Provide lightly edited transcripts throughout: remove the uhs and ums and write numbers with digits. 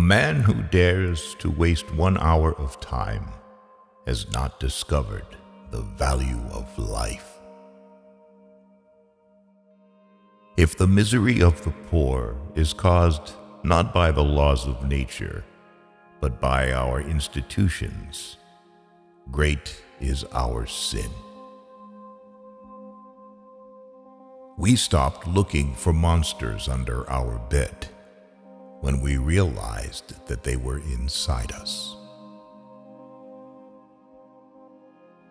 man who dares to waste 1 hour of time has not discovered the value of life. If the misery of the poor is caused not by the laws of nature, but by our institutions, great is our sin. We stopped looking for monsters under our bed when we realized that they were inside us.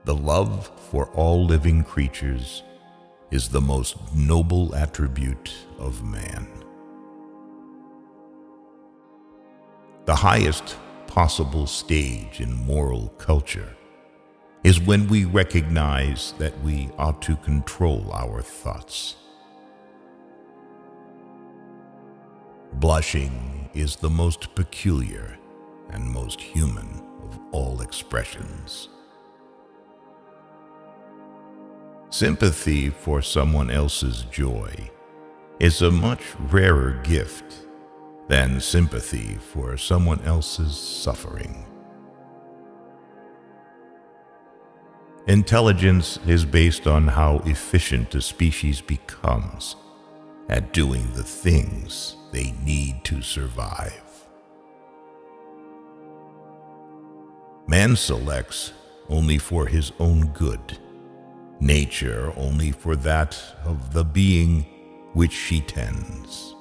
The love for all living creatures is the most noble attribute of man. The highest possible stage in moral culture is when we recognize that we ought to control our thoughts. Blushing is the most peculiar and most human of all expressions. Sympathy for someone else's joy is a much rarer gift than sympathy for someone else's suffering. Intelligence is based on how efficient a species becomes at doing the things they need to survive. Man selects only for his own good, nature only for that of the being which she tends.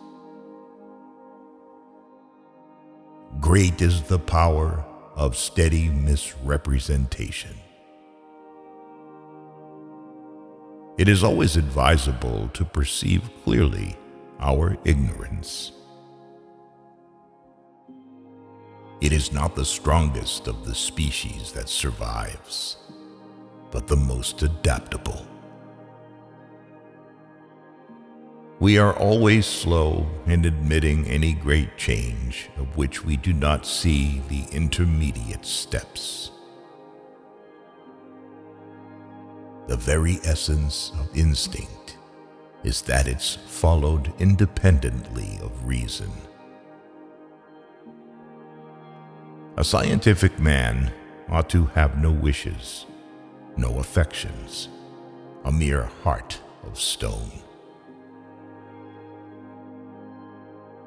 Great is the power of steady misrepresentation. It is always advisable to perceive clearly our ignorance. It is not the strongest of the species that survives, but the most adaptable. We are always slow in admitting any great change of which we do not see the intermediate steps. The very essence of instinct is that it's followed independently of reason. A scientific man ought to have no wishes, no affections, a mere heart of stone.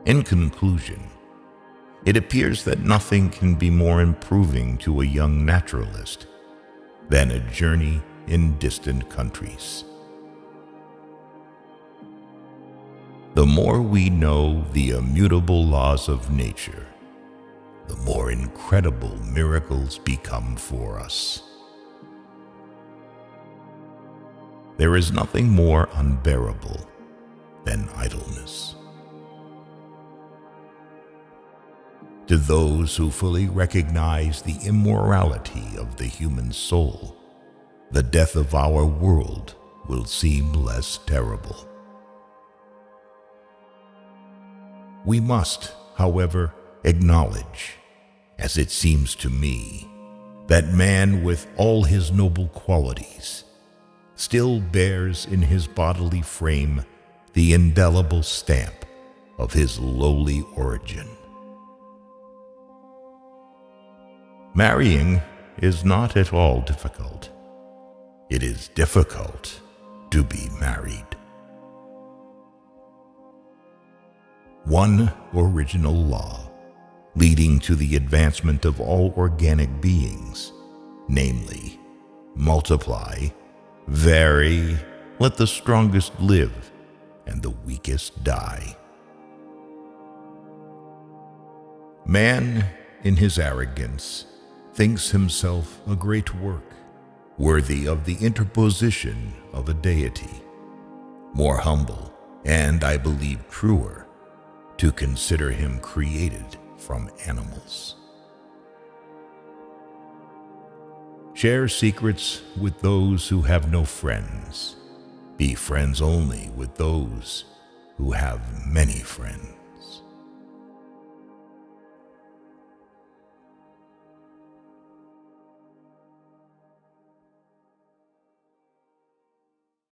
In conclusion, it appears that nothing can be more improving to a young naturalist than a journey in distant countries. The more we know the immutable laws of nature, the more incredible miracles become for us. There is nothing more unbearable than idleness. To those who fully recognize the immorality of the human soul, the death of our world will seem less terrible. We must, however, acknowledge, as it seems to me, that man with all his noble qualities still bears in his bodily frame the indelible stamp of his lowly origin. Marrying is not at all difficult. It is difficult to be married. One original law leading to the advancement of all organic beings, namely, multiply, vary, let the strongest live, and the weakest die. Man, in his arrogance, thinks himself a great work, worthy of the interposition of a deity, more humble, and I believe truer, to consider him created from animals. Share secrets with those who have no friends. Be friends only with those who have many friends.